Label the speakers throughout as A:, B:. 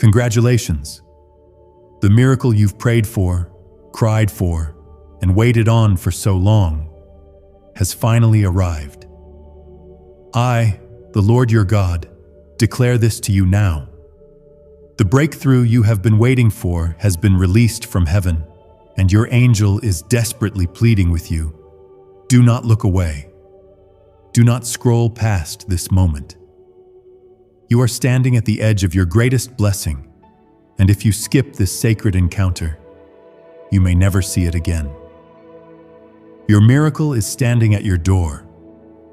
A: Congratulations! The miracle you've prayed for, cried for, and waited on for so long has finally arrived. I, the Lord your God, declare this to you now. The breakthrough you have been waiting for has been released from heaven, and your angel is desperately pleading with you. Do not look away. Do not scroll past this moment. You are standing at the edge of your greatest blessing, and if you skip this sacred encounter, you may never see it again. Your miracle is standing at your door,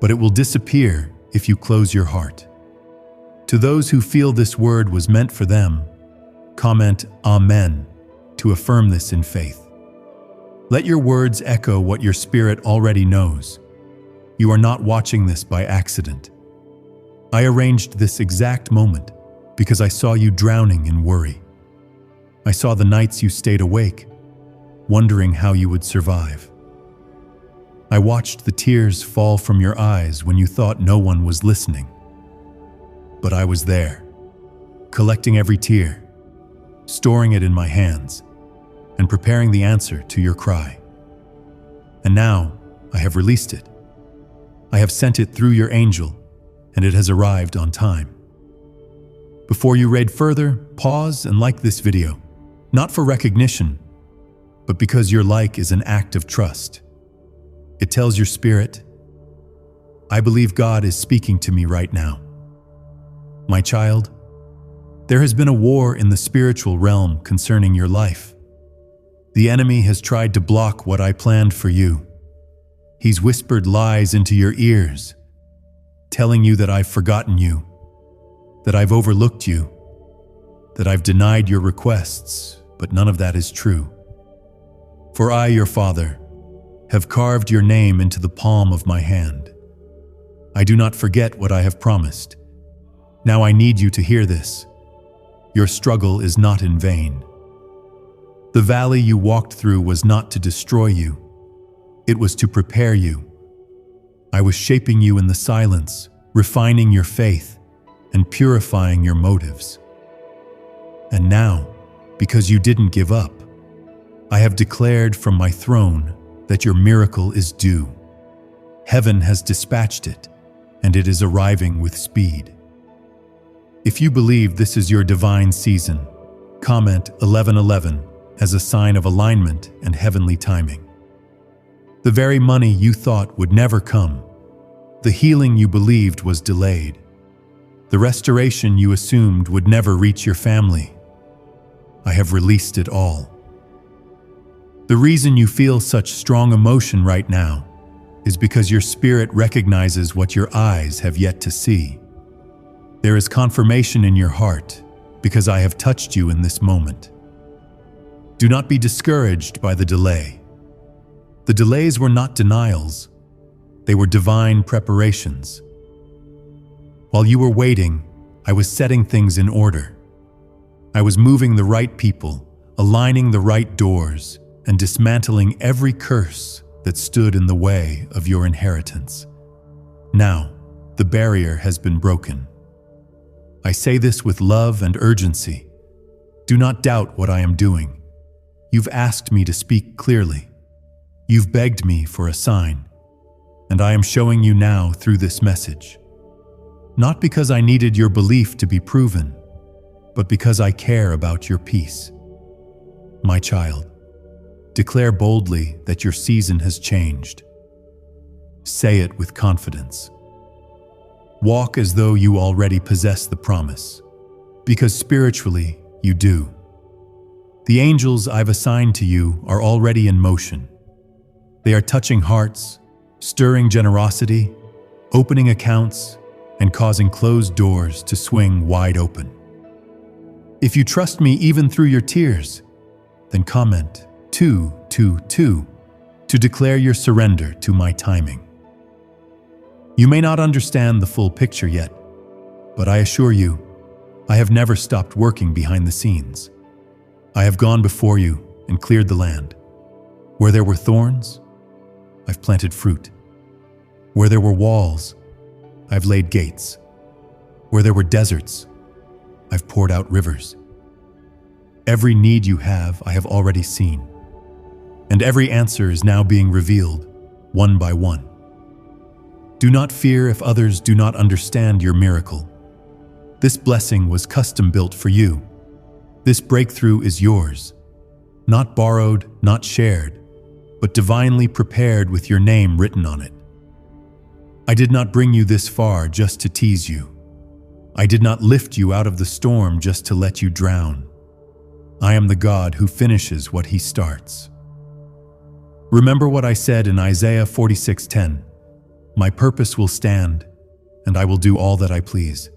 A: but it will disappear if you close your heart. To those who feel this word was meant for them, comment Amen to affirm this in faith. Let your words echo what your spirit already knows. You are not watching this by accident. I arranged this exact moment because I saw you drowning in worry. I saw the nights you stayed awake, wondering how you would survive. I watched the tears fall from your eyes when you thought no one was listening. But I was there, collecting every tear, storing it in my hands, and preparing the answer to your cry. And now I have released it. I have sent it through your angel, and it has arrived on time. Before you read further, pause and like this video, not for recognition, but because your like is an act of trust. It tells your spirit, I believe God is speaking to me right now. My child, there has been a war in the spiritual realm concerning your life. The enemy has tried to block what I planned for you. He's whispered lies into your ears, telling you that I've forgotten you, that I've overlooked you, that I've denied your requests, but none of that is true. For I, your Father, have carved your name into the palm of my hand. I do not forget what I have promised. Now I need you to hear this. Your struggle is not in vain. The valley you walked through was not to destroy you. It was to prepare you. I was shaping you in the silence, refining your faith, and purifying your motives. And now, because you didn't give up, I have declared from my throne that your miracle is due. Heaven has dispatched it, and it is arriving with speed. If you believe this is your divine season, comment 1111 as a sign of alignment and heavenly timing. The very money you thought would never come, the healing you believed was delayed, the restoration you assumed would never reach your family, I have released it all. The reason you feel such strong emotion right now is because your spirit recognizes what your eyes have yet to see. There is confirmation in your heart because I have touched you in this moment. Do not be discouraged by the delay. The delays were not denials. They were divine preparations. While you were waiting, I was setting things in order. I was moving the right people, aligning the right doors, and dismantling every curse that stood in the way of your inheritance. Now, the barrier has been broken. I say this with love and urgency. Do not doubt what I am doing. You've asked me to speak clearly. You've begged me for a sign, and I am showing you now through this message. Not because I needed your belief to be proven, but because I care about your peace. My child, declare boldly that your season has changed. Say it with confidence. Walk as though you already possess the promise, because spiritually you do. The angels I've assigned to you are already in motion. They are touching hearts, stirring generosity, opening accounts, and causing closed doors to swing wide open. If you trust me even through your tears, then comment 222 to declare your surrender to my timing. You may not understand the full picture yet, but I assure you, I have never stopped working behind the scenes. I have gone before you and cleared the land. Where there were thorns, I've planted fruit. Where there were walls, I've laid gates. Where there were deserts, I've poured out rivers. Every need you have, I have already seen. And every answer is now being revealed, one by one. Do not fear if others do not understand your miracle. This blessing was custom built for you. This breakthrough is yours, not borrowed, not shared, but divinely prepared with your name written on it. I did not bring you this far just to tease you. I did not lift you out of the storm just to let you drown. I am the God who finishes what He starts. Remember what I said in Isaiah 46:10. My purpose will stand, and I will do all that I please.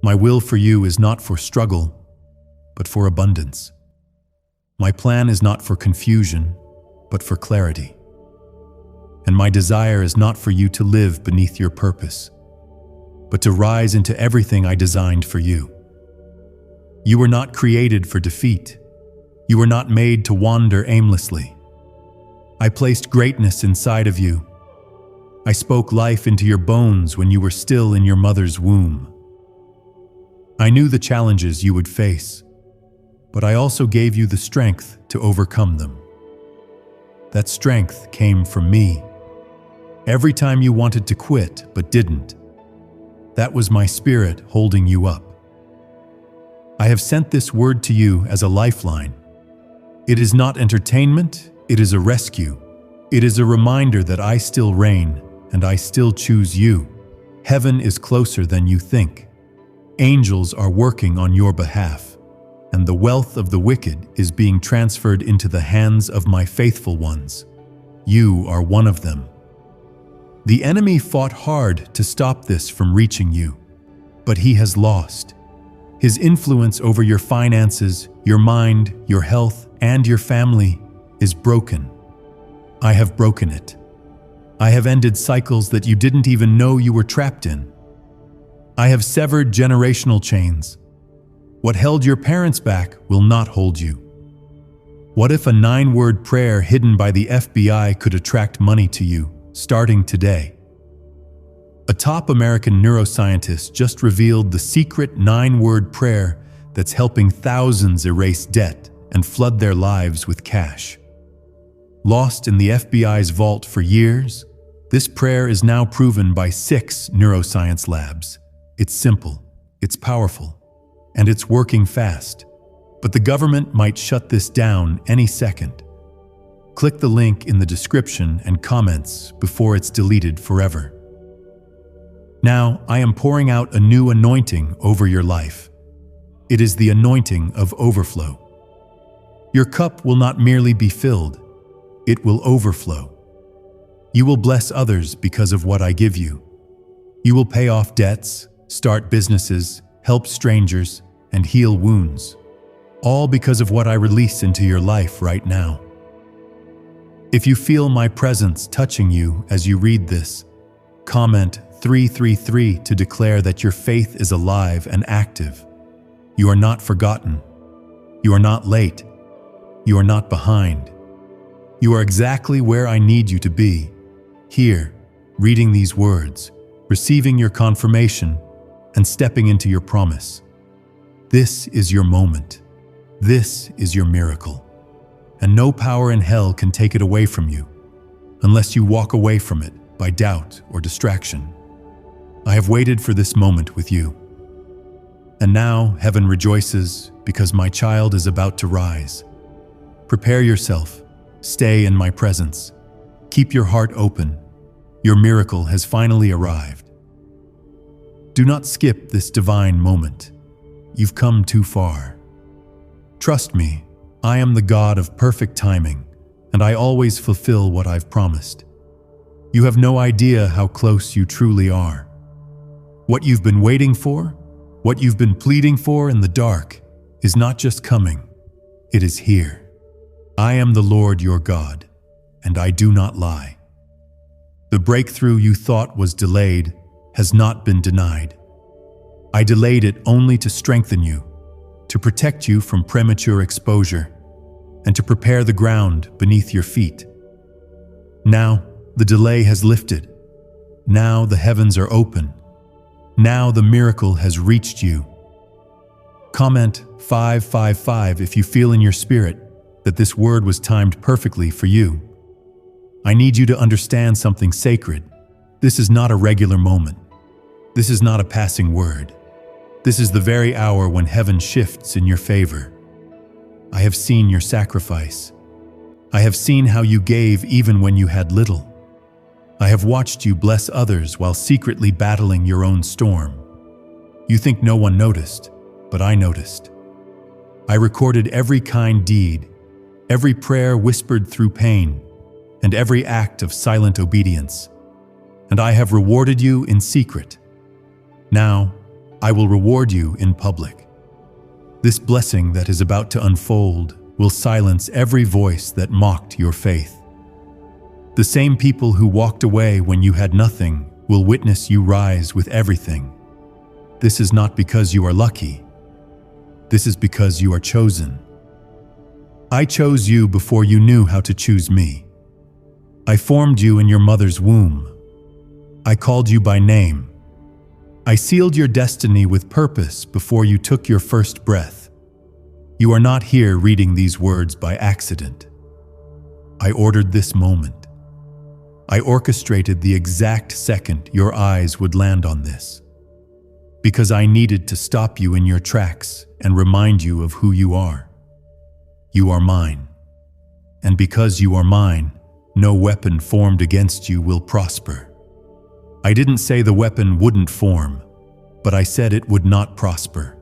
A: My will for you is not for struggle, but for abundance. My plan is not for confusion, but for clarity. And my desire is not for you to live beneath your purpose, but to rise into everything I designed for you. You were not created for defeat. You were not made to wander aimlessly. I placed greatness inside of you. I spoke life into your bones when you were still in your mother's womb. I knew the challenges you would face, but I also gave you the strength to overcome them. That strength came from me. Every time you wanted to quit but didn't, that was my spirit holding you up. I have sent this word to you as a lifeline. It is not entertainment, it is a rescue. It is a reminder that I still reign and I still choose you. Heaven is closer than you think. Angels are working on your behalf, and the wealth of the wicked is being transferred into the hands of my faithful ones. You are one of them. The enemy fought hard to stop this from reaching you, but he has lost. His influence over your finances, your mind, your health, and your family is broken. I have broken it. I have ended cycles that you didn't even know you were trapped in. I have severed generational chains. What held your parents back will not hold you. What if a 9-word prayer hidden by the FBI could attract money to you, starting today? A top American neuroscientist just revealed the secret 9-word prayer that's helping thousands erase debt and flood their lives with cash. Lost in the FBI's vault for years, this prayer is now proven by 6 neuroscience labs. It's simple, it's powerful, and it's working fast. But the government might shut this down any second. Click the link in the description and comments before it's deleted forever. Now, I am pouring out a new anointing over your life. It is the anointing of overflow. Your cup will not merely be filled, it will overflow. You will bless others because of what I give you. You will pay off debts, start businesses, help strangers, and heal wounds. All because of what I release into your life right now. If you feel my presence touching you as you read this, comment 333 to declare that your faith is alive and active. You are not forgotten. You are not late. You are not behind. You are exactly where I need you to be. Here, reading these words, receiving your confirmation, and stepping into your promise. This is your moment. This is your miracle. And no power in hell can take it away from you, unless you walk away from it by doubt or distraction. I have waited for this moment with you. And now heaven rejoices because my child is about to rise. Prepare yourself. Stay in my presence. Keep your heart open. Your miracle has finally arrived. Do not skip this divine moment. You've come too far. Trust me, I am the God of perfect timing, and I always fulfill what I've promised. You have no idea how close you truly are. What you've been waiting for, what you've been pleading for in the dark, is not just coming, it is here. I am the Lord your God, and I do not lie. The breakthrough you thought was delayed has not been denied. I delayed it only to strengthen you, to protect you from premature exposure, and to prepare the ground beneath your feet. Now, the delay has lifted. Now the heavens are open. Now the miracle has reached you. Comment 555 if you feel in your spirit that this word was timed perfectly for you. I need you to understand something sacred. This is not a regular moment. This is not a passing word. This is the very hour when heaven shifts in your favor. I have seen your sacrifice. I have seen how you gave even when you had little. I have watched you bless others while secretly battling your own storm. You think no one noticed, but I noticed. I recorded every kind deed, every prayer whispered through pain, and every act of silent obedience. And I have rewarded you in secret. Now, I will reward you in public. This blessing that is about to unfold will silence every voice that mocked your faith. The same people who walked away when you had nothing will witness you rise with everything. This is not because you are lucky. This is because you are chosen. I chose you before you knew how to choose me. I formed you in your mother's womb. I called you by name. I sealed your destiny with purpose before you took your first breath. You are not here reading these words by accident. I ordered this moment. I orchestrated the exact second your eyes would land on this. Because I needed to stop you in your tracks and remind you of who you are. You are mine. And because you are mine, no weapon formed against you will prosper. I didn't say the weapon wouldn't form, but I said it would not prosper.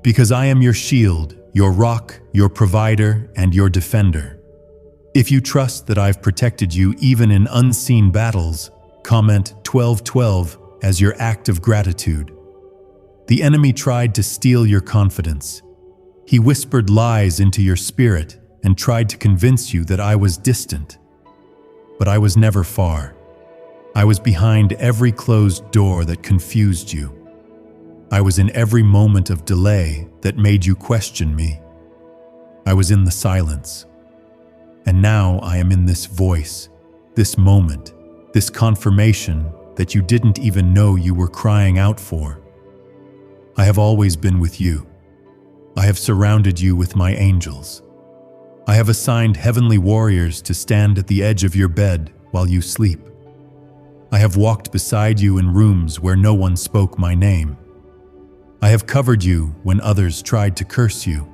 A: Because I am your shield, your rock, your provider, and your defender. If you trust that I've protected you even in unseen battles, comment 1212 as your act of gratitude. The enemy tried to steal your confidence. He whispered lies into your spirit and tried to convince you that I was distant. But I was never far. I was behind every closed door that confused you. I was in every moment of delay that made you question me. I was in the silence. And now I am in this voice, this moment, this confirmation that you didn't even know you were crying out for. I have always been with you. I have surrounded you with my angels. I have assigned heavenly warriors to stand at the edge of your bed while you sleep. I have walked beside you in rooms where no one spoke my name. I have covered you when others tried to curse you.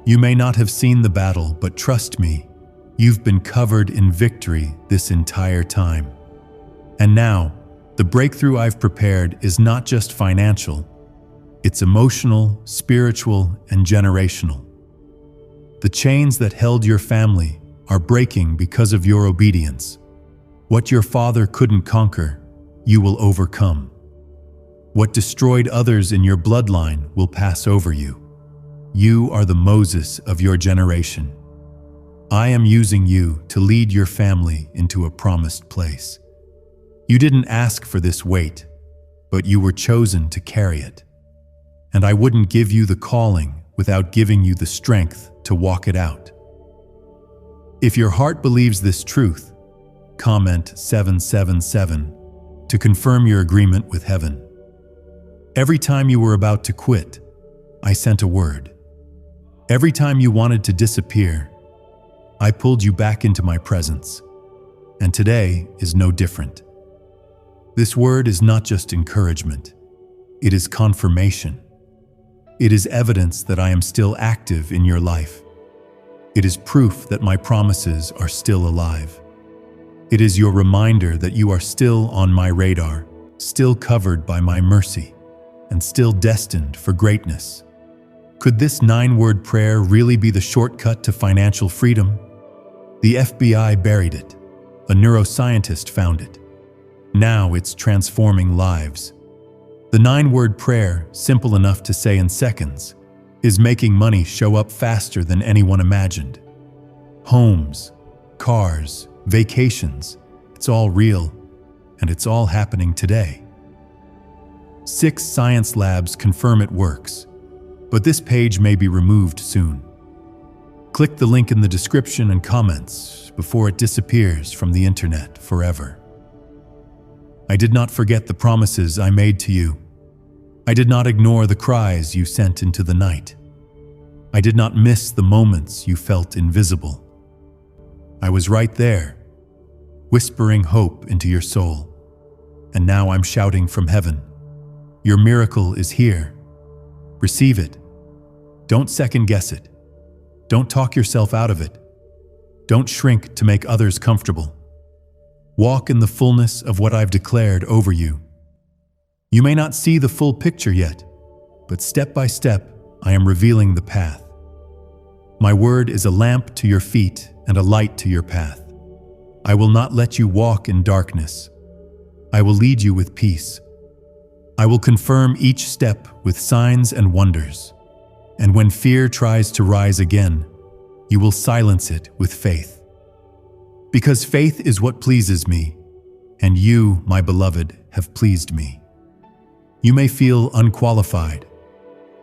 A: You may not have seen the battle, but trust me, you've been covered in victory this entire time. And now, the breakthrough I've prepared is not just financial, it's emotional, spiritual, and generational. The chains that held your family are breaking because of your obedience. What your father couldn't conquer, you will overcome. What destroyed others in your bloodline will pass over you. You are the Moses of your generation. I am using you to lead your family into a promised place. You didn't ask for this weight, but you were chosen to carry it. And I wouldn't give you the calling without giving you the strength to walk it out. If your heart believes this truth, comment 777 to confirm your agreement with heaven. Every time you were about to quit, I sent a word. Every time you wanted to disappear, I pulled you back into my presence. And today is no different. This word is not just encouragement. It is confirmation. It is evidence that I am still active in your life. It is proof that my promises are still alive. It is your reminder that you are still on my radar, still covered by my mercy, and still destined for greatness. Could this 9-word prayer really be the shortcut to financial freedom? The FBI buried it. A neuroscientist found it. Now it's transforming lives. The 9-word prayer, simple enough to say in seconds, is making money show up faster than anyone imagined. Homes, cars, vacations, it's all real, and it's all happening today. 6 science labs confirm it works, but this page may be removed soon. Click the link in the description and comments before it disappears from the internet forever. I did not forget the promises I made to you. I did not ignore the cries you sent into the night. I did not miss the moments you felt invisible. I was right there, whispering hope into your soul. And now I'm shouting from heaven, your miracle is here. Receive it. Don't second guess it. Don't talk yourself out of it. Don't shrink to make others comfortable. Walk in the fullness of what I've declared over you. You may not see the full picture yet, but step by step, I am revealing the path. My word is a lamp to your feet and a light to your path. I will not let you walk in darkness. I will lead you with peace. I will confirm each step with signs and wonders. And when fear tries to rise again, you will silence it with faith. Because faith is what pleases me, and you, my beloved, have pleased me. You may feel unqualified.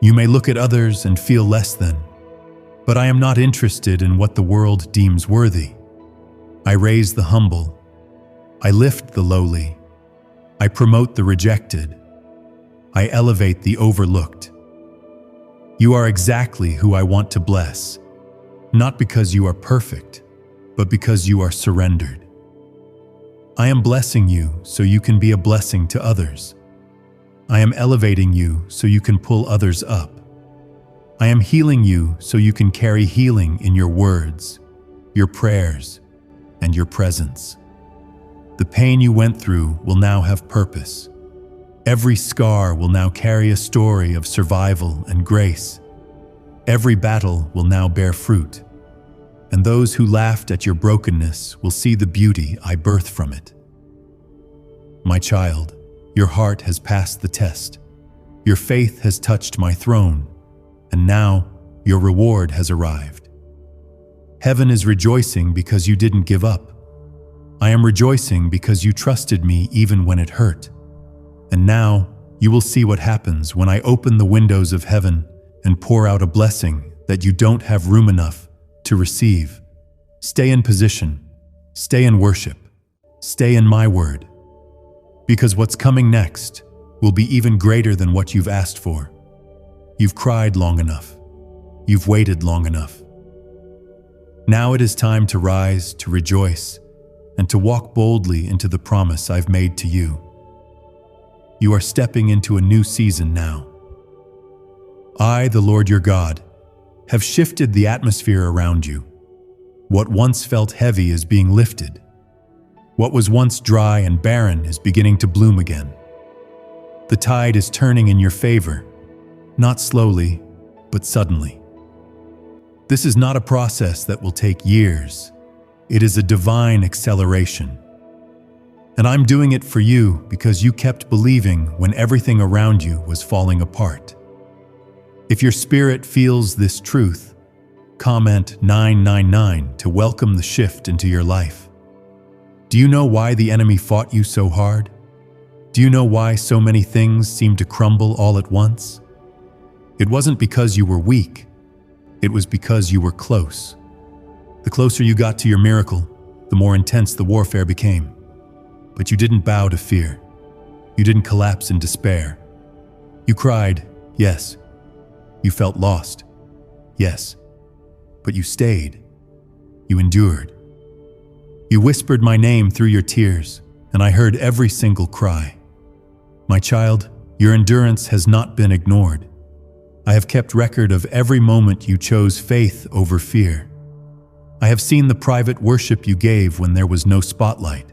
A: You may look at others and feel less than. But I am not interested in what the world deems worthy. I raise the humble. I lift the lowly. I promote the rejected. I elevate the overlooked. You are exactly who I want to bless, not because you are perfect, but because you are surrendered. I am blessing you so you can be a blessing to others. I am elevating you so you can pull others up. I am healing you so you can carry healing in your words, your prayers, and your presence. The pain you went through will now have purpose. Every scar will now carry a story of survival and grace. Every battle will now bear fruit. And those who laughed at your brokenness will see the beauty I birthed from it. My child, your heart has passed the test. Your faith has touched my throne, and now your reward has arrived. Heaven is rejoicing because you didn't give up. I am rejoicing because you trusted me even when it hurt. And now you will see what happens when I open the windows of heaven and pour out a blessing that you don't have room enough to receive. Stay in position, stay in worship, stay in my word. Because what's coming next will be even greater than what you've asked for. You've cried long enough. You've waited long enough. Now it is time to rise, to rejoice, and to walk boldly into the promise I've made to you. You are stepping into a new season now. I, the Lord your God, have shifted the atmosphere around you. What once felt heavy is being lifted. What was once dry and barren is beginning to bloom again. The tide is turning in your favor, not slowly, but suddenly. This is not a process that will take years. It is a divine acceleration. And I'm doing it for you because you kept believing when everything around you was falling apart. If your spirit feels this truth, comment 999 to welcome the shift into your life. Do you know why the enemy fought you so hard? Do you know why so many things seemed to crumble all at once? It wasn't because you were weak. It was because you were close. The closer you got to your miracle, the more intense the warfare became. But you didn't bow to fear. You didn't collapse in despair. You cried, yes. You felt lost, yes. But you stayed. You endured. You whispered my name through your tears, and I heard every single cry. My child, your endurance has not been ignored. I have kept record of every moment you chose faith over fear. I have seen the private worship you gave when there was no spotlight.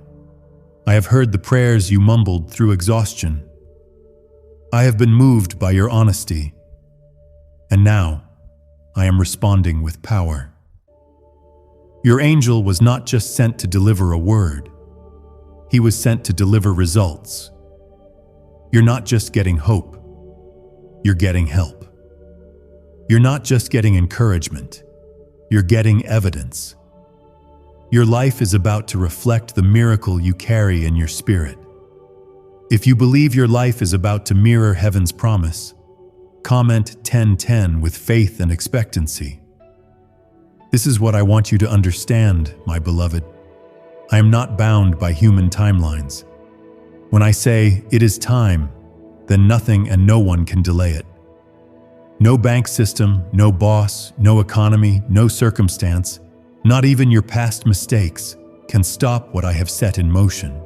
A: I have heard the prayers you mumbled through exhaustion. I have been moved by your honesty. And now, I am responding with power. Your angel was not just sent to deliver a word. He was sent to deliver results. You're not just getting hope. You're getting help. You're not just getting encouragement. You're getting evidence. Your life is about to reflect the miracle you carry in your spirit. If you believe your life is about to mirror heaven's promise, comment 1010 with faith and expectancy. This is what I want you to understand, my beloved. I am not bound by human timelines. When I say it is time, then nothing and no one can delay it. No bank system, no boss, no economy, no circumstance, not even your past mistakes, can stop what I have set in motion.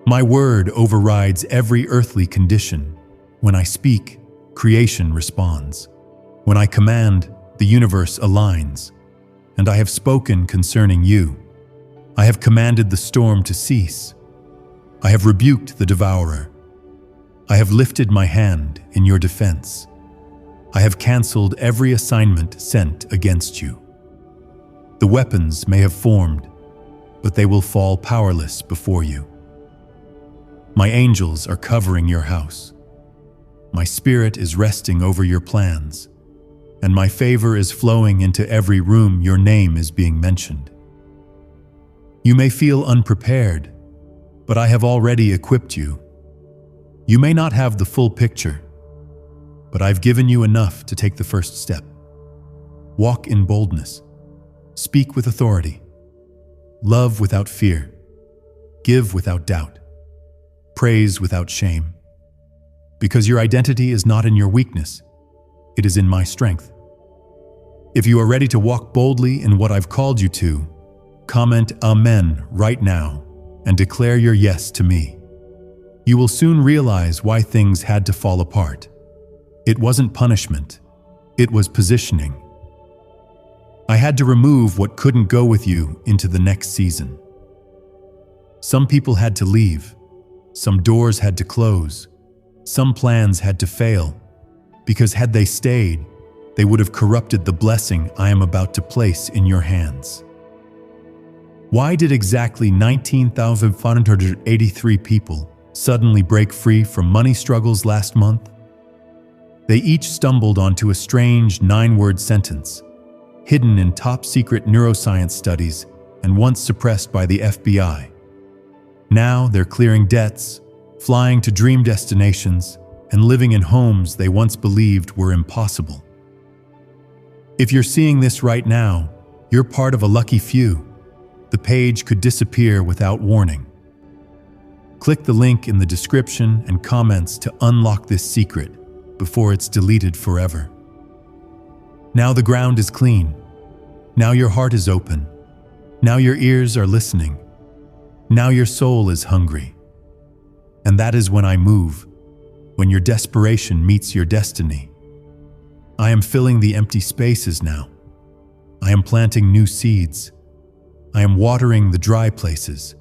A: My word overrides every earthly condition. When I speak, creation responds. When I command, the universe aligns. And I have spoken concerning you. I have commanded the storm to cease. I have rebuked the devourer. I have lifted my hand in your defense. I have canceled every assignment sent against you. The weapons may have formed, but they will fall powerless before you. My angels are covering your house. My spirit is resting over your plans, and my favor is flowing into every room your name is being mentioned. You may feel unprepared, but I have already equipped you. You may not have the full picture, but I've given you enough to take the first step. Walk in boldness. Speak with authority. Love without fear. Give without doubt. Praise without shame. Because your identity is not in your weakness, it is in my strength. If you are ready to walk boldly in what I've called you to, comment Amen right now and declare your yes to me. You will soon realize why things had to fall apart. It wasn't punishment, it was positioning. I had to remove what couldn't go with you into the next season. Some people had to leave, some doors had to close, some plans had to fail, because had they stayed, they would have corrupted the blessing I am about to place in your hands. Why did exactly 19,583 people suddenly break free from money struggles last month? They each stumbled onto a strange 9-word sentence, hidden in top-secret neuroscience studies and once suppressed by the FBI. Now they're clearing debts, flying to dream destinations, and living in homes they once believed were impossible. If you're seeing this right now, you're part of a lucky few. The page could disappear without warning. Click the link in the description and comments to unlock this secret before it's deleted forever. Now the ground is clean. Now your heart is open. Now your ears are listening. Now your soul is hungry. And that is when I move, when your desperation meets your destiny. I am filling the empty spaces now. I am planting new seeds. I am watering the dry places.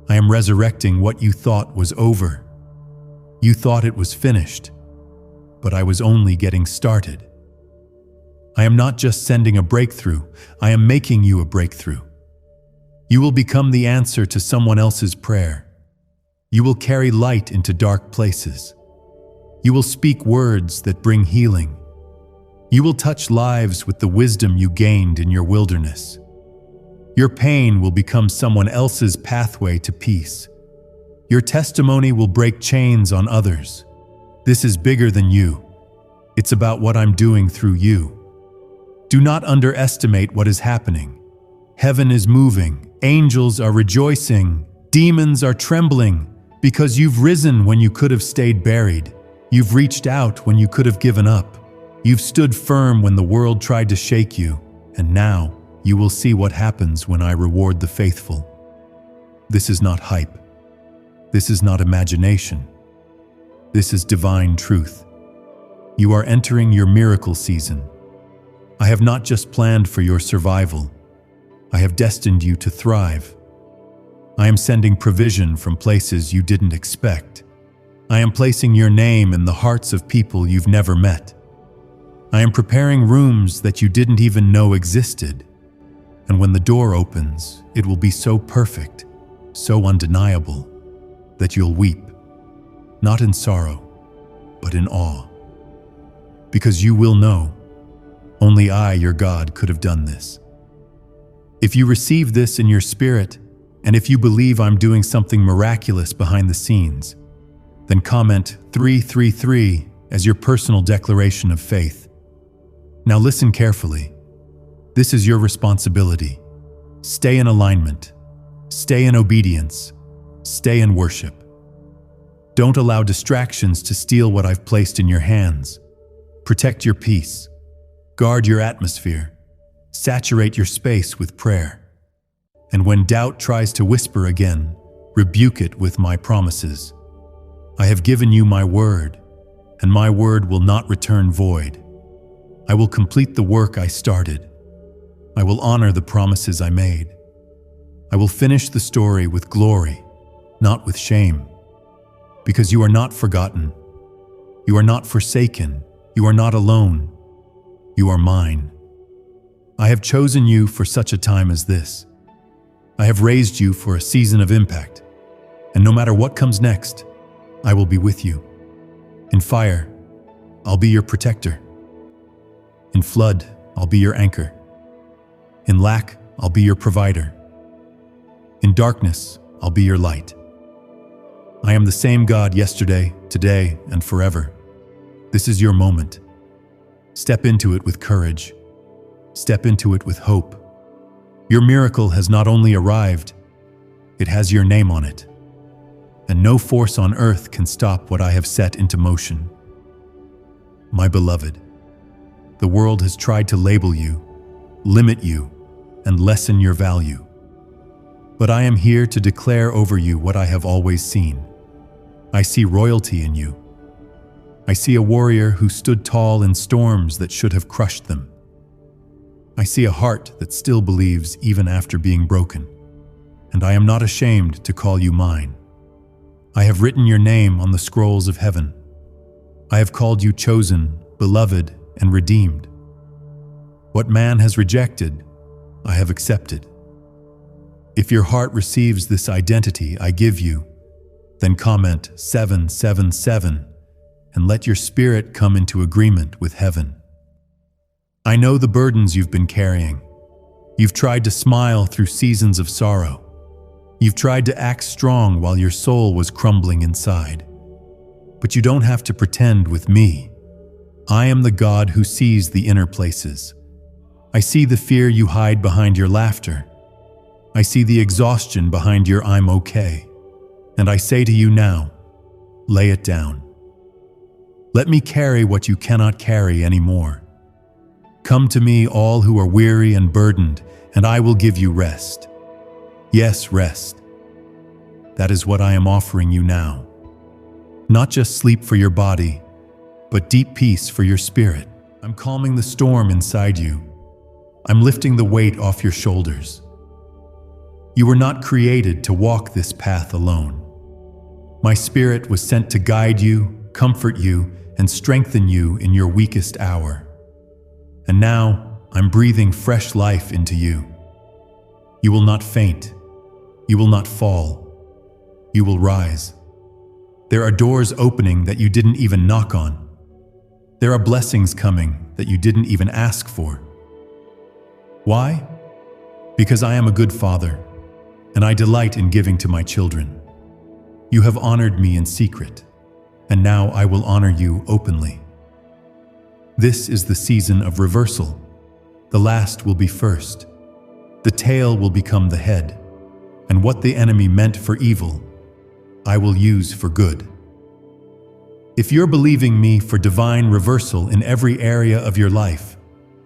A: I am resurrecting what you thought was over. You thought it was finished, but I was only getting started. I am not just sending a breakthrough, I am making you a breakthrough. You will become the answer to someone else's prayer. You will carry light into dark places. You will speak words that bring healing. You will touch lives with the wisdom you gained in your wilderness. Your pain will become someone else's pathway to peace. Your testimony will break chains on others. This is bigger than you. It's about what I'm doing through you. Do not underestimate what is happening. Heaven is moving. Angels are rejoicing. Demons are trembling. Because you've risen when you could have stayed buried. You've reached out when you could have given up. You've stood firm when the world tried to shake you. And now, you will see what happens when I reward the faithful. This is not hype. This is not imagination. This is divine truth. You are entering your miracle season. I have not just planned for your survival. I have destined you to thrive. I am sending provision from places you didn't expect. I am placing your name in the hearts of people you've never met. I am preparing rooms that you didn't even know existed. And when the door opens, it will be so perfect, so undeniable, that you'll weep, not in sorrow, but in awe. Because you will know, only I, your God, could have done this. If you receive this in your spirit, and if you believe I'm doing something miraculous behind the scenes, then comment 333 as your personal declaration of faith. Now listen carefully. This is your responsibility. Stay in alignment. Stay in obedience. Stay in worship. Don't allow distractions to steal what I've placed in your hands. Protect your peace. Guard your atmosphere. Saturate your space with prayer. And when doubt tries to whisper again, rebuke it with my promises. I have given you my word, and my word will not return void. I will complete the work I started. I will honor the promises I made. I will finish the story with glory, not with shame. Because you are not forgotten. You are not forsaken. You are not alone. You are mine. I have chosen you for such a time as this. I have raised you for a season of impact. And no matter what comes next, I will be with you. In fire, I'll be your protector. In flood, I'll be your anchor. In lack, I'll be your provider. In darkness, I'll be your light. I am the same God yesterday, today, and forever. This is your moment. Step into it with courage. Step into it with hope. Your miracle has not only arrived, it has your name on it. And no force on earth can stop what I have set into motion. My beloved, the world has tried to label you, limit you, and lessen your value. But I am here to declare over you what I have always seen. I see royalty in you. I see a warrior who stood tall in storms that should have crushed them. I see a heart that still believes even after being broken. And I am not ashamed to call you mine. I have written your name on the scrolls of heaven. I have called you chosen, beloved, and redeemed. What man has rejected, I have accepted. If your heart receives this identity I give you, then comment 777 and let your spirit come into agreement with heaven. I know the burdens you've been carrying. You've tried to smile through seasons of sorrow. You've tried to act strong while your soul was crumbling inside. But you don't have to pretend with me. I am the God who sees the inner places. I see the fear you hide behind your laughter. I see the exhaustion behind your "I'm okay." And I say to you now, lay it down. Let me carry what you cannot carry anymore. Come to me, all who are weary and burdened, and I will give you rest. Yes, rest. That is what I am offering you now. Not just sleep for your body, but deep peace for your spirit. I'm calming the storm inside you. I'm lifting the weight off your shoulders. You were not created to walk this path alone. My spirit was sent to guide you, comfort you, and strengthen you in your weakest hour. And now, I'm breathing fresh life into you. You will not faint. You will not fall. You will rise. There are doors opening that you didn't even knock on. There are blessings coming that you didn't even ask for. Why? Because I am a good father, and I delight in giving to my children. You have honored me in secret, and now I will honor you openly. This is the season of reversal. The last will be first. The tail will become the head, and what the enemy meant for evil, I will use for good. If you're believing me for divine reversal in every area of your life,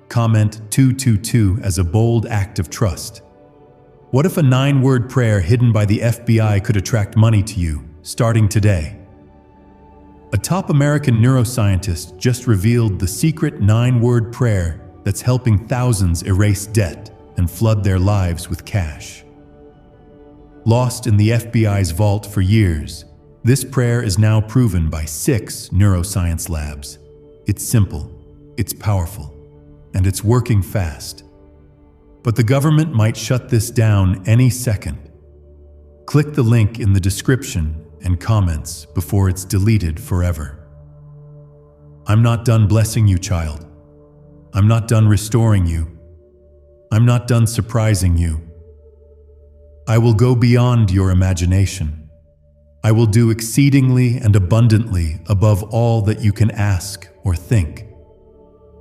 A: comment 222 as a bold act of trust. What if a 9-word prayer hidden by the FBI could attract money to you, starting today? A top American neuroscientist just revealed the secret 9-word prayer that's helping thousands erase debt and flood their lives with cash. Lost in the FBI's vault for years, this prayer is now proven by 6 neuroscience labs. It's simple, it's powerful, and it's working fast. But the government might shut this down any second. Click the link in the description and comments before it's deleted forever. I'm not done blessing you, child. I'm not done restoring you. I'm not done surprising you. I will go beyond your imagination. I will do exceedingly and abundantly above all that you can ask or think.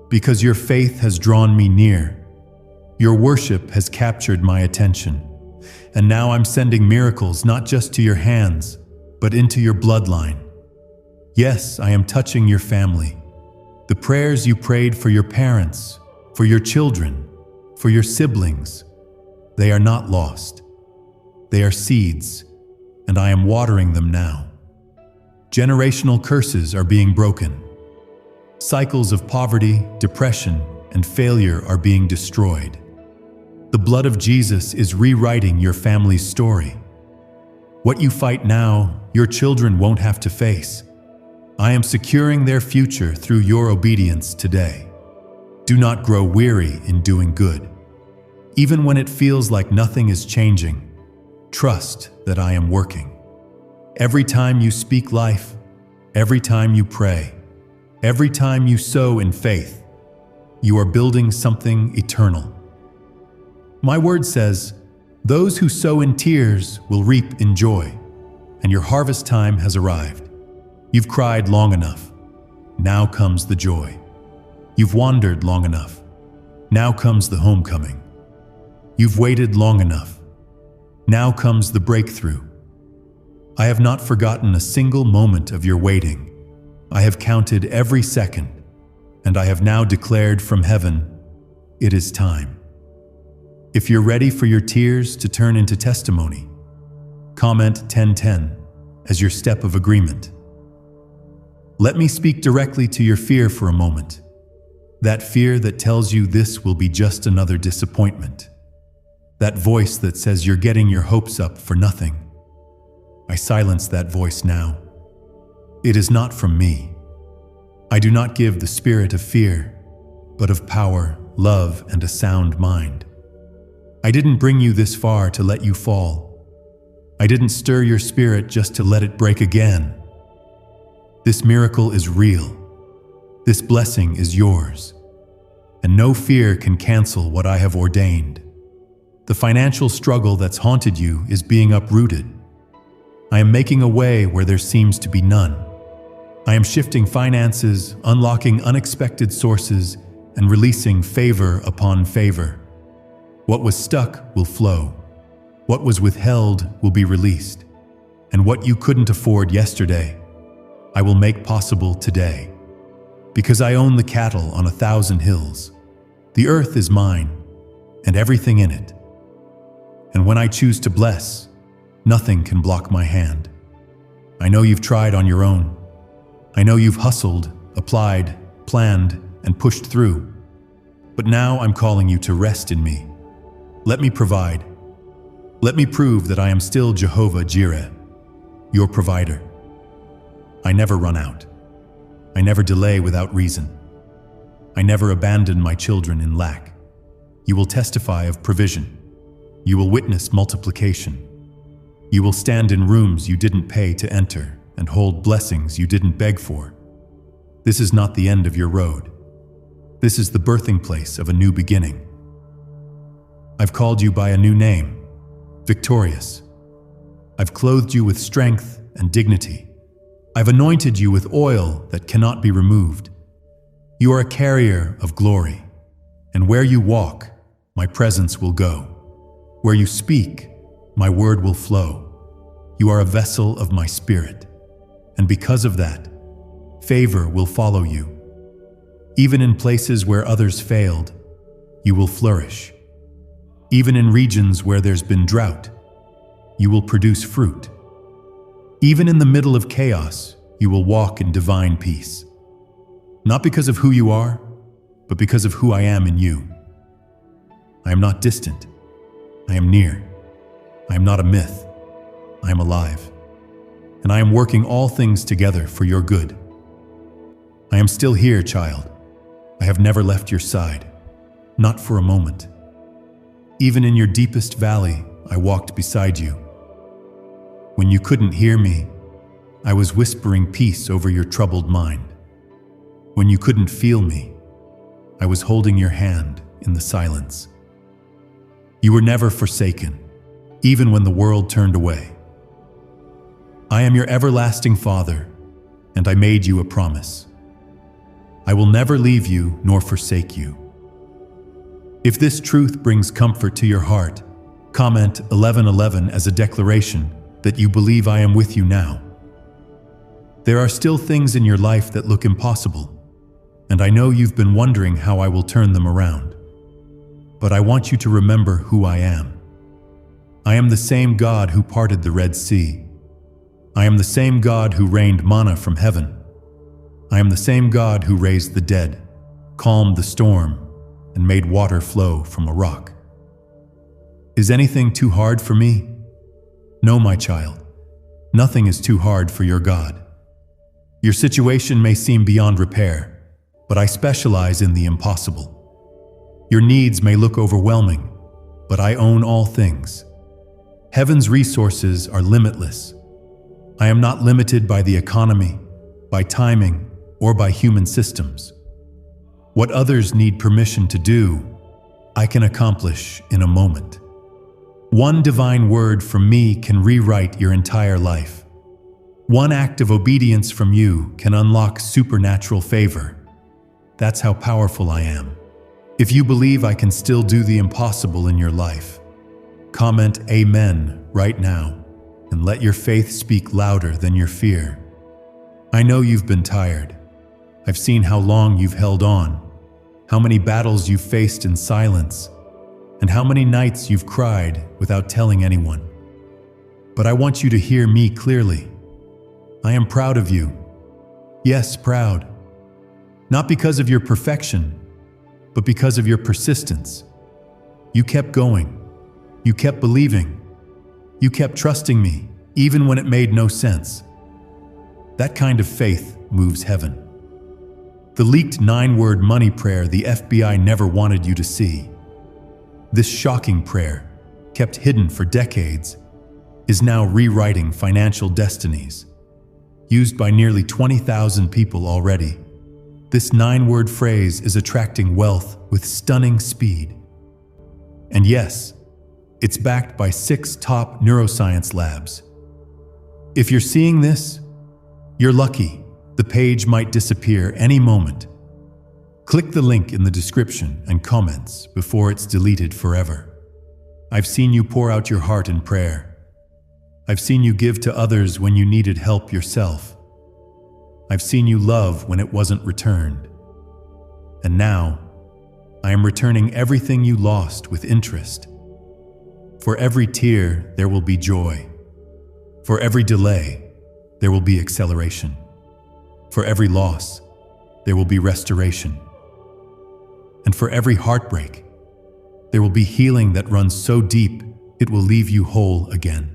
A: Because your faith has drawn me near. Your worship has captured my attention. And now I'm sending miracles not just to your hands, but into your bloodline. Yes, I am touching your family. The prayers you prayed for your parents, for your children, for your siblings, they are not lost. They are seeds, and I am watering them now. Generational curses are being broken. Cycles of poverty, depression, and failure are being destroyed. The blood of Jesus is rewriting your family's story. What you fight now, your children won't have to face. I am securing their future through your obedience today. Do not grow weary in doing good. Even when it feels like nothing is changing, trust that I am working. Every time you speak life, every time you pray, every time you sow in faith, you are building something eternal. My word says, those who sow in tears will reap in joy, and your harvest time has arrived. You've cried long enough. Now comes the joy. You've wandered long enough. Now comes the homecoming. You've waited long enough. Now comes the breakthrough. I have not forgotten a single moment of your waiting. I have counted every second, and I have now declared from heaven, it is time. If you're ready for your tears to turn into testimony, comment 1010 as your step of agreement. Let me speak directly to your fear for a moment. That fear that tells you this will be just another disappointment. That voice that says you're getting your hopes up for nothing. I silence that voice now. It is not from me. I do not give the spirit of fear, but of power, love, and a sound mind. I didn't bring you this far to let you fall. I didn't stir your spirit just to let it break again. This miracle is real. This blessing is yours. And no fear can cancel what I have ordained. The financial struggle that's haunted you is being uprooted. I am making a way where there seems to be none. I am shifting finances, unlocking unexpected sources, and releasing favor upon favor. What was stuck will flow. What was withheld will be released. And what you couldn't afford yesterday, I will make possible today. Because I own the cattle on 1,000 hills. The earth is mine, and everything in it. And when I choose to bless, nothing can block my hand. I know you've tried on your own. I know you've hustled, applied, planned, and pushed through. But now I'm calling you to rest in me. Let me provide. Let me prove that I am still Jehovah Jireh, your provider. I never run out. I never delay without reason. I never abandon my children in lack. You will testify of provision. You will witness multiplication. You will stand in rooms you didn't pay to enter and hold blessings you didn't beg for. This is not the end of your road. This is the birthing place of a new beginning. I've called you by a new name, victorious. I've clothed you with strength and dignity. I've anointed you with oil that cannot be removed. You are a carrier of glory, and where you walk, my presence will go. Where you speak, my word will flow. You are a vessel of my spirit, and because of that, favor will follow you. Even in places where others failed, you will flourish. Even in regions where there's been drought, you will produce fruit. Even in the middle of chaos, you will walk in divine peace. Not because of who you are, but because of who I am in you. I am not distant. I am near. I am not a myth. I am alive. And I am working all things together for your good. I am still here, child. I have never left your side, not for a moment. Even in your deepest valley, I walked beside you. When you couldn't hear me, I was whispering peace over your troubled mind. When you couldn't feel me, I was holding your hand in the silence. You were never forsaken, even when the world turned away. I am your everlasting Father, and I made you a promise. I will never leave you nor forsake you. If this truth brings comfort to your heart, comment 1111 as a declaration that you believe I am with you now. There are still things in your life that look impossible, and I know you've been wondering how I will turn them around. But I want you to remember who I am. I am the same God who parted the Red Sea. I am the same God who rained manna from heaven. I am the same God who raised the dead, calmed the storm, and made water flow from a rock. Is anything too hard for me? No, my child. Nothing is too hard for your God. Your situation may seem beyond repair, but I specialize in the impossible. Your needs may look overwhelming, but I own all things. Heaven's resources are limitless. I am not limited by the economy, by timing, or by human systems. What others need permission to do, I can accomplish in a moment. One divine word from me can rewrite your entire life. One act of obedience from you can unlock supernatural favor. That's how powerful I am. If you believe I can still do the impossible in your life, comment Amen right now and let your faith speak louder than your fear. I know you've been tired. I've seen how long you've held on, how many battles you've faced in silence, and how many nights you've cried without telling anyone. But I want you to hear me clearly. I am proud of you. Yes, proud. Not because of your perfection, but because of your persistence. You kept going. You kept believing. You kept trusting me, even when it made no sense. That kind of faith moves heaven. The leaked 9-word money prayer the FBI never wanted you to see. This shocking prayer, kept hidden for decades, is now rewriting financial destinies. Used by nearly 20,000 people already, this 9-word phrase is attracting wealth with stunning speed. And yes, it's backed by 6 top neuroscience labs. If you're seeing this, you're lucky. The page might disappear any moment. Click the link in the description and comments before it's deleted forever. I've seen you pour out your heart in prayer. I've seen you give to others when you needed help yourself. I've seen you love when it wasn't returned. And now, I am returning everything you lost with interest. For every tear, there will be joy. For every delay, there will be acceleration. For every loss, there will be restoration. And for every heartbreak, there will be healing that runs so deep, it will leave you whole again.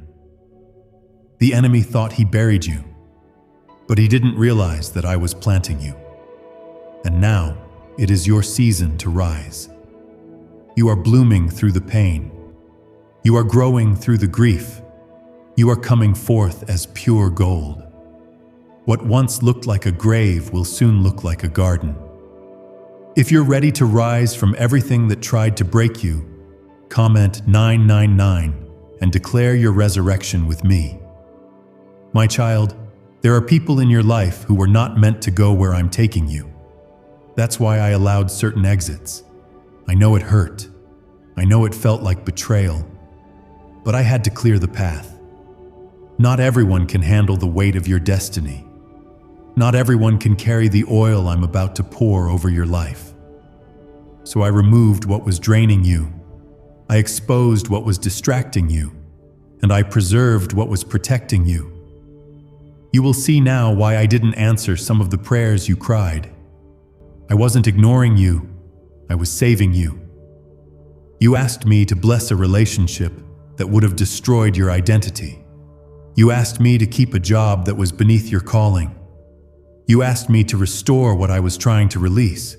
A: The enemy thought he buried you, but he didn't realize that I was planting you. And now, it is your season to rise. You are blooming through the pain. You are growing through the grief. You are coming forth as pure gold. What once looked like a grave will soon look like a garden. If you're ready to rise from everything that tried to break you, comment 999 and declare your resurrection with me. My child, there are people in your life who were not meant to go where I'm taking you. That's why I allowed certain exits. I know it hurt. I know it felt like betrayal. But I had to clear the path. Not everyone can handle the weight of your destiny. Not everyone can carry the oil I'm about to pour over your life. So I removed what was draining you. I exposed what was distracting you. And I preserved what was protecting you. You will see now why I didn't answer some of the prayers you cried. I wasn't ignoring you. I was saving you. You asked me to bless a relationship that would have destroyed your identity. You asked me to keep a job that was beneath your calling. You asked me to restore what I was trying to release.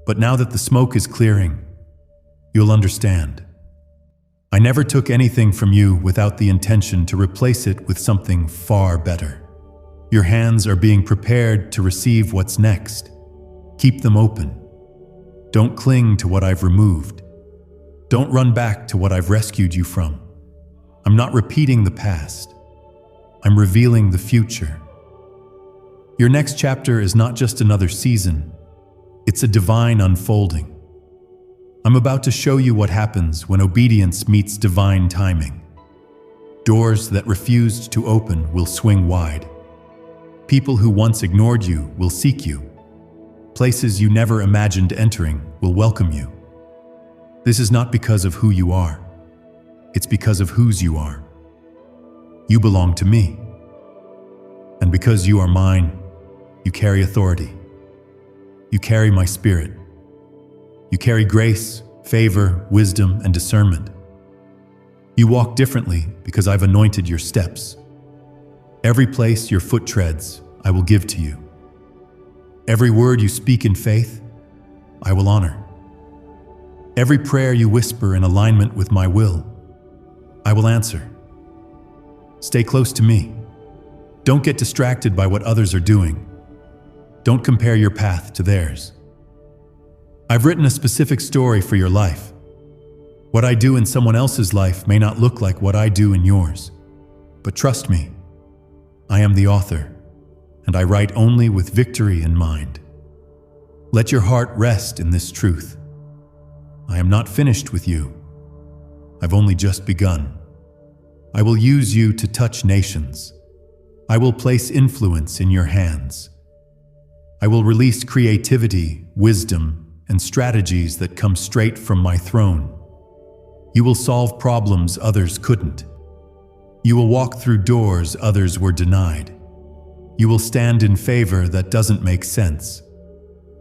A: But now that the smoke is clearing, you'll understand. I never took anything from you without the intention to replace it with something far better. Your hands are being prepared to receive what's next. Keep them open. Don't cling to what I've removed. Don't run back to what I've rescued you from. I'm not repeating the past. I'm revealing the future. Your next chapter is not just another season. It's a divine unfolding. I'm about to show you what happens when obedience meets divine timing. Doors that refused to open will swing wide. People who once ignored you will seek you. Places you never imagined entering will welcome you. This is not because of who you are. It's because of whose you are. You belong to me. And because you are mine, you carry authority. You carry my spirit. You carry grace, favor, wisdom, and discernment. You walk differently because I've anointed your steps. Every place your foot treads, I will give to you. Every word you speak in faith, I will honor. Every prayer you whisper in alignment with my will, I will answer. Stay close to me. Don't get distracted by what others are doing. Don't compare your path to theirs. I've written a specific story for your life. What I do in someone else's life may not look like what I do in yours. But trust me, I am the author, and I write only with victory in mind. Let your heart rest in this truth. I am not finished with you. I've only just begun. I will use you to touch nations. I will place influence in your hands. I will release creativity, wisdom, and strategies that come straight from my throne. You will solve problems others couldn't. You will walk through doors others were denied. You will stand in favor that doesn't make sense.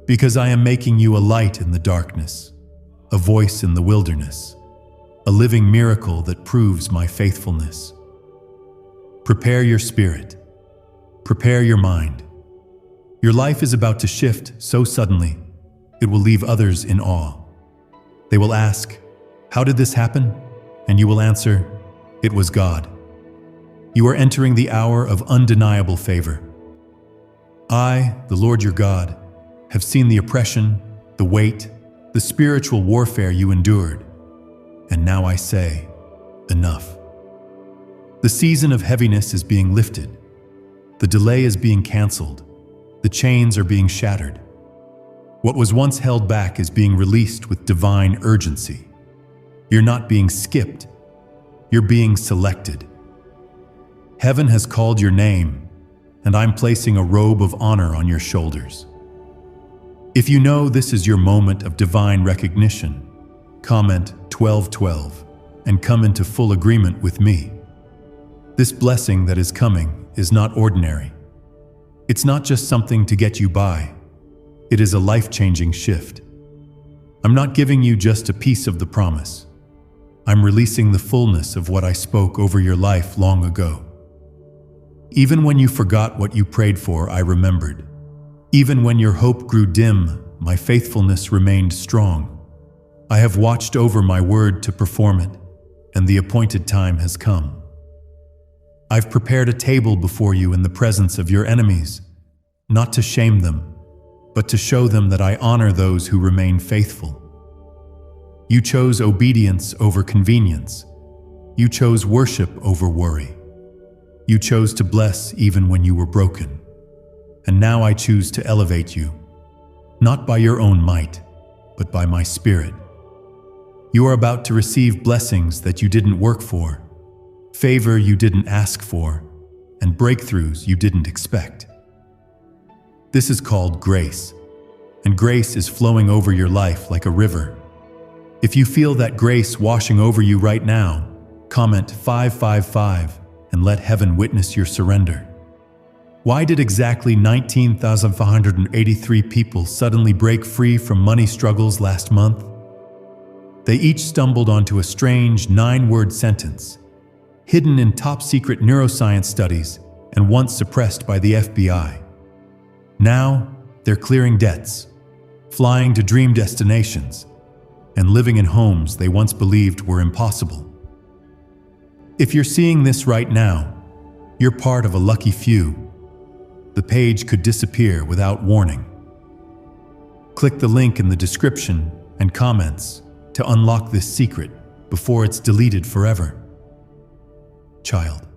A: Because I am making you a light in the darkness, a voice in the wilderness, a living miracle that proves my faithfulness. Prepare your spirit. Prepare your mind. Your life is about to shift so suddenly, it will leave others in awe. They will ask, "How did this happen?" And you will answer, "It was God." You are entering the hour of undeniable favor. I, the Lord your God, have seen the oppression, the weight, the spiritual warfare you endured. And now I say, enough. The season of heaviness is being lifted. The delay is being canceled. The chains are being shattered. What was once held back is being released with divine urgency. You're not being skipped. You're being selected. Heaven has called your name, and I'm placing a robe of honor on your shoulders. If you know this is your moment of divine recognition, comment 1212 and come into full agreement with me. This blessing that is coming is not ordinary. It's not just something to get you by. It is a life-changing shift. I'm not giving you just a piece of the promise. I'm releasing the fullness of what I spoke over your life long ago. Even when you forgot what you prayed for, I remembered. Even when your hope grew dim, my faithfulness remained strong. I have watched over my word to perform it, and the appointed time has come. I've prepared a table before you in the presence of your enemies, not to shame them, but to show them that I honor those who remain faithful. You chose obedience over convenience. You chose worship over worry. You chose to bless even when you were broken. And now I choose to elevate you, not by your own might, but by my spirit. You are about to receive blessings that you didn't work for, favor you didn't ask for, and breakthroughs you didn't expect. This is called grace, and grace is flowing over your life like a river. If you feel that grace washing over you right now, comment 555 and let heaven witness your surrender. Why did exactly 19,583 people suddenly break free from money struggles last month? They each stumbled onto a strange 9-word sentence, hidden in top-secret neuroscience studies and once suppressed by the FBI. Now, they're clearing debts, flying to dream destinations, and living in homes they once believed were impossible. If you're seeing this right now, you're part of a lucky few. The page could disappear without warning. Click the link in the description and comments to unlock this secret before it's deleted forever. Child,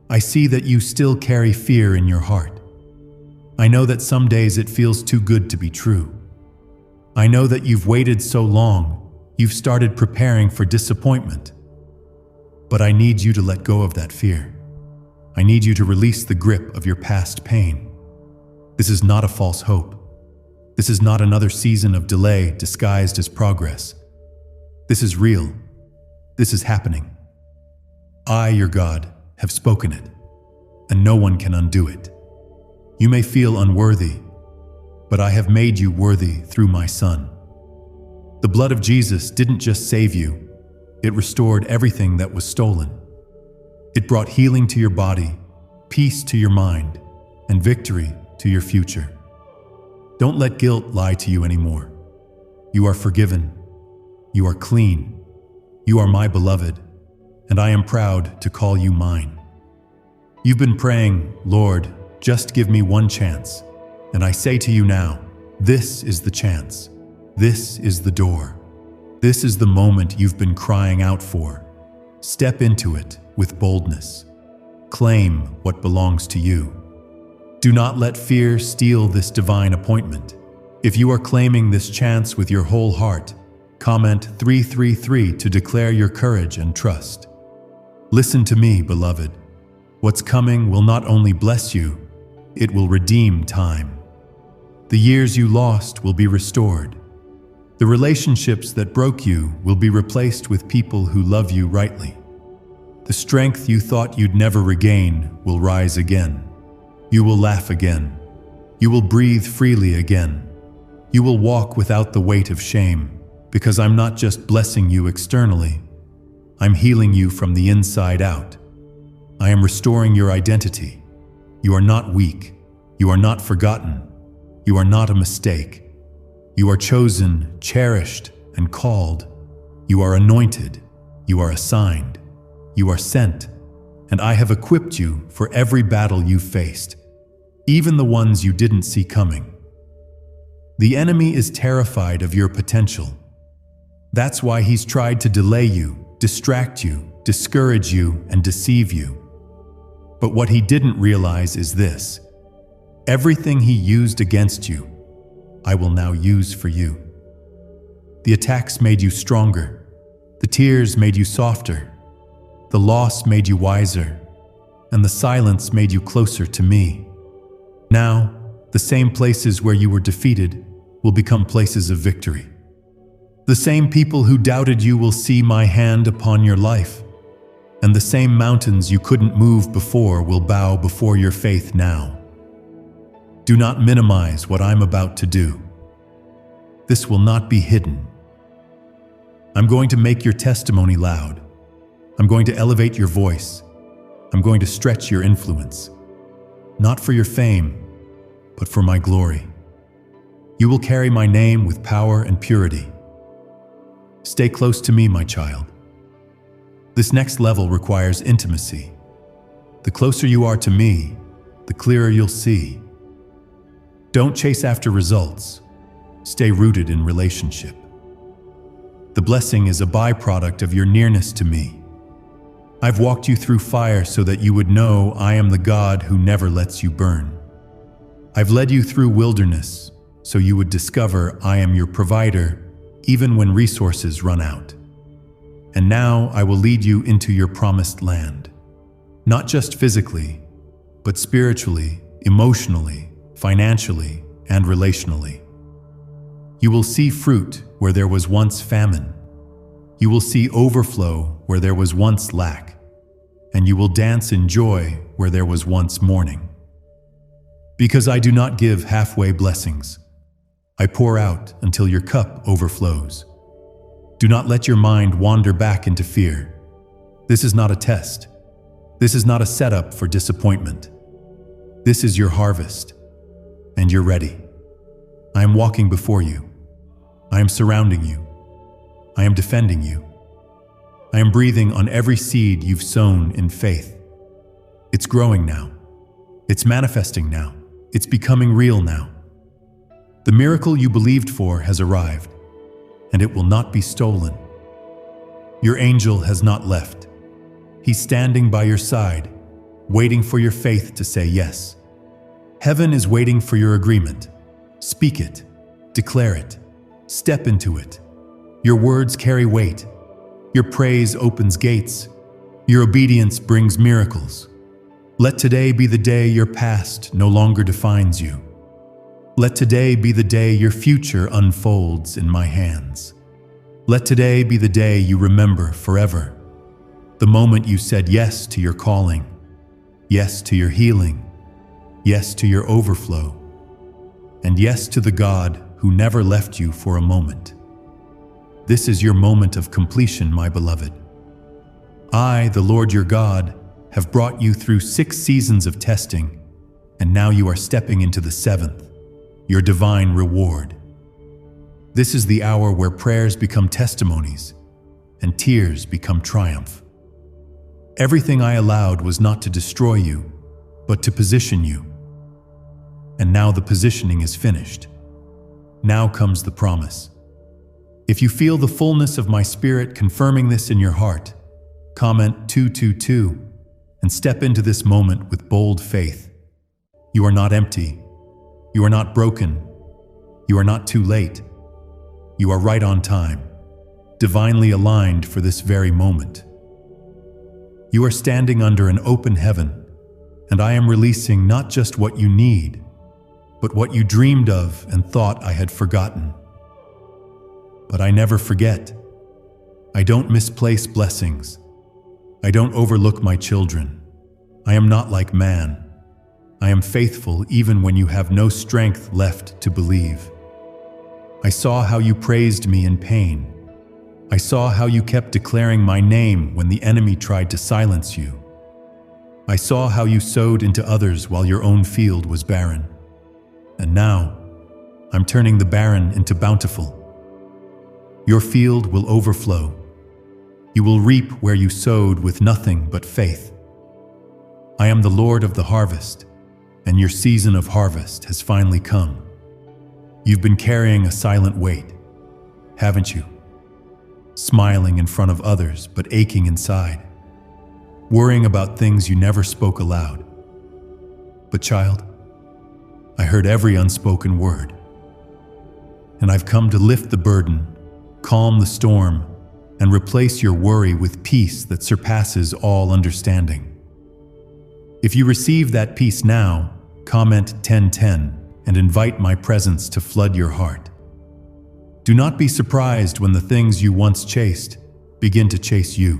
A: I see that you still carry fear in your heart. I know that some days it feels too good to be true. I know that you've waited so long, you've started preparing for disappointment. But I need you to let go of that fear. I need you to release the grip of your past pain. This is not a false hope. This is not another season of delay disguised as progress. This is real. This is happening. I, your God, have spoken it, and no one can undo it. You may feel unworthy, but I have made you worthy through my Son. The blood of Jesus didn't just save you, it restored everything that was stolen. It brought healing to your body, peace to your mind, and victory to your future. Don't let guilt lie to you anymore. You are forgiven. You are clean. You are my beloved, and I am proud to call you mine. You've been praying, Lord, just give me one chance. And I say to you now, this is the chance. This is the door. This is the moment you've been crying out for. Step into it with boldness. Claim what belongs to you. Do not let fear steal this divine appointment. If you are claiming this chance with your whole heart, comment 333 to declare your courage and trust. Listen to me, beloved. What's coming will not only bless you, it will redeem time. The years you lost will be restored. The relationships that broke you will be replaced with people who love you rightly. The strength you thought you'd never regain will rise again. You will laugh again. You will breathe freely again. You will walk without the weight of shame, because I'm not just blessing you externally. I'm healing you from the inside out. I am restoring your identity. You are not weak. You are not forgotten. You are not a mistake. You are chosen, cherished, and called. You are anointed. You are assigned. You are sent. And I have equipped you for every battle you faced, even the ones you didn't see coming. The enemy is terrified of your potential. That's why he's tried to delay you, distract you, discourage you, and deceive you. But what he didn't realize is this: everything he used against you, I will now use for you. The attacks made you stronger. The tears made you softer. The loss made you wiser. And the silence made you closer to me. Now, the same places where you were defeated will become places of victory. The same people who doubted you will see my hand upon your life. And the same mountains you couldn't move before will bow before your faith now. Do not minimize what I'm about to do. This will not be hidden. I'm going to make your testimony loud. I'm going to elevate your voice. I'm going to stretch your influence. Not for your fame, but for my glory. You will carry my name with power and purity. Stay close to me, my child. This next level requires intimacy. The closer you are to me, the clearer you'll see. Don't chase after results. Stay rooted in relationship. The blessing is a byproduct of your nearness to me. I've walked you through fire so that you would know I am the God who never lets you burn. I've led you through wilderness so you would discover I am your provider even when resources run out. And now I will lead you into your promised land. Not just physically, but spiritually, emotionally, financially, and relationally. You will see fruit where there was once famine. You will see overflow where there was once lack. And you will dance in joy where there was once mourning. Because I do not give halfway blessings. I pour out until your cup overflows. Do not let your mind wander back into fear. This is not a test. This is not a setup for disappointment. This is your harvest, and you're ready. I am walking before you. I am surrounding you. I am defending you. I am breathing on every seed you've sown in faith. It's growing now. It's manifesting now. It's becoming real now. The miracle you believed for has arrived, and it will not be stolen. Your angel has not left. He's standing by your side, waiting for your faith to say yes. Heaven is waiting for your agreement. Speak it, declare it, step into it. Your words carry weight. Your praise opens gates. Your obedience brings miracles. Let today be the day your past no longer defines you. Let today be the day your future unfolds in my hands. Let today be the day you remember forever. The moment you said yes to your calling, yes to your healing, yes to your overflow, and yes to the God who never left you for a moment. This is your moment of completion, my beloved. I, the Lord your God, have brought you through 6 seasons of testing, and now you are stepping into the 7th, your divine reward. This is the hour where prayers become testimonies and tears become triumph. Everything I allowed was not to destroy you, but to position you. And now the positioning is finished. Now comes the promise. If you feel the fullness of my Spirit confirming this in your heart, comment 222 and step into this moment with bold faith. You are not empty. You are not broken. You are not too late. You are right on time, divinely aligned for this very moment. You are standing under an open heaven, and I am releasing not just what you need, but what you dreamed of and thought I had forgotten. But I never forget. I don't misplace blessings. I don't overlook my children. I am not like man. I am faithful even when you have no strength left to believe. I saw how you praised me in pain. I saw how you kept declaring my name when the enemy tried to silence you. I saw how you sowed into others while your own field was barren. And now, I'm turning the barren into bountiful. Your field will overflow. You will reap where you sowed with nothing but faith. I am the Lord of the harvest, and your season of harvest has finally come. You've been carrying a silent weight, haven't you? Smiling in front of others, but aching inside. Worrying about things you never spoke aloud. But child, I heard every unspoken word. And I've come to lift the burden, calm the storm, and replace your worry with peace that surpasses all understanding. If you receive that peace now, comment 1010 and invite my presence to flood your heart. Do not be surprised when the things you once chased begin to chase you.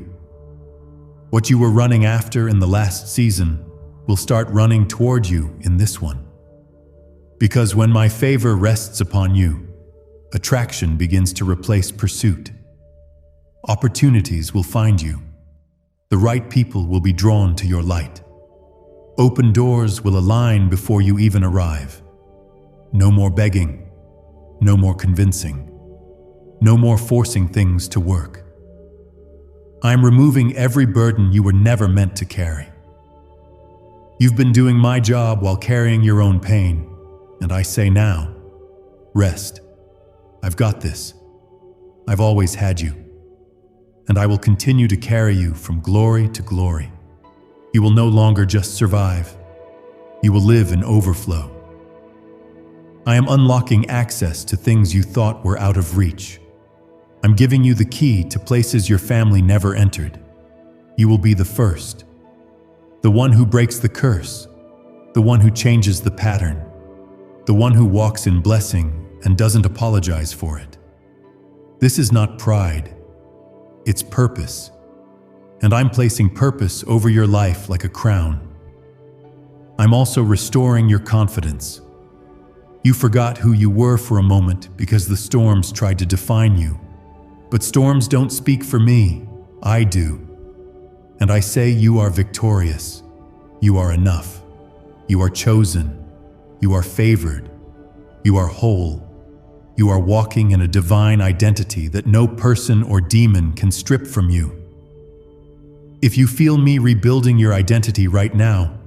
A: What you were running after in the last season will start running toward you in this one. Because when my favor rests upon you, attraction begins to replace pursuit. Opportunities will find you. The right people will be drawn to your light. Open doors will align before you even arrive. No more begging. No more convincing. No more forcing things to work. I'm removing every burden you were never meant to carry. You've been doing my job while carrying your own pain, and I say now, rest. I've got this. I've always had you. And I will continue to carry you from glory to glory. You will no longer just survive. You will live in overflow. I am unlocking access to things you thought were out of reach. I'm giving you the key to places your family never entered. You will be the first. The one who breaks the curse. The one who changes the pattern. The one who walks in blessing and doesn't apologize for it. This is not pride. It's purpose. And I'm placing purpose over your life like a crown. I'm also restoring your confidence. You forgot who you were for a moment because the storms tried to define you. But storms don't speak for me. I do. And I say you are victorious. You are enough. You are chosen. You are favored. You are whole. You are walking in a divine identity that no person or demon can strip from you. If you feel me rebuilding your identity right now,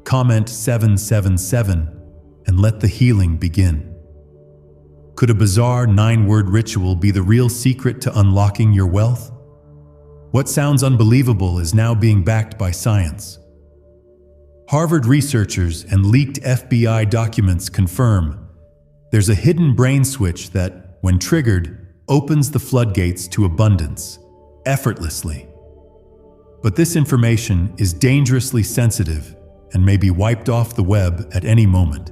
A: comment 777 and let the healing begin. Could a bizarre 9-word ritual be the real secret to unlocking your wealth? What sounds unbelievable is now being backed by science. Harvard researchers and leaked FBI documents confirm there's a hidden brain switch that, when triggered, opens the floodgates to abundance, effortlessly. But this information is dangerously sensitive and may be wiped off the web at any moment.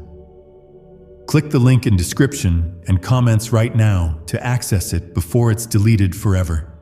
A: Click the link in description and comments right now to access it before it's deleted forever.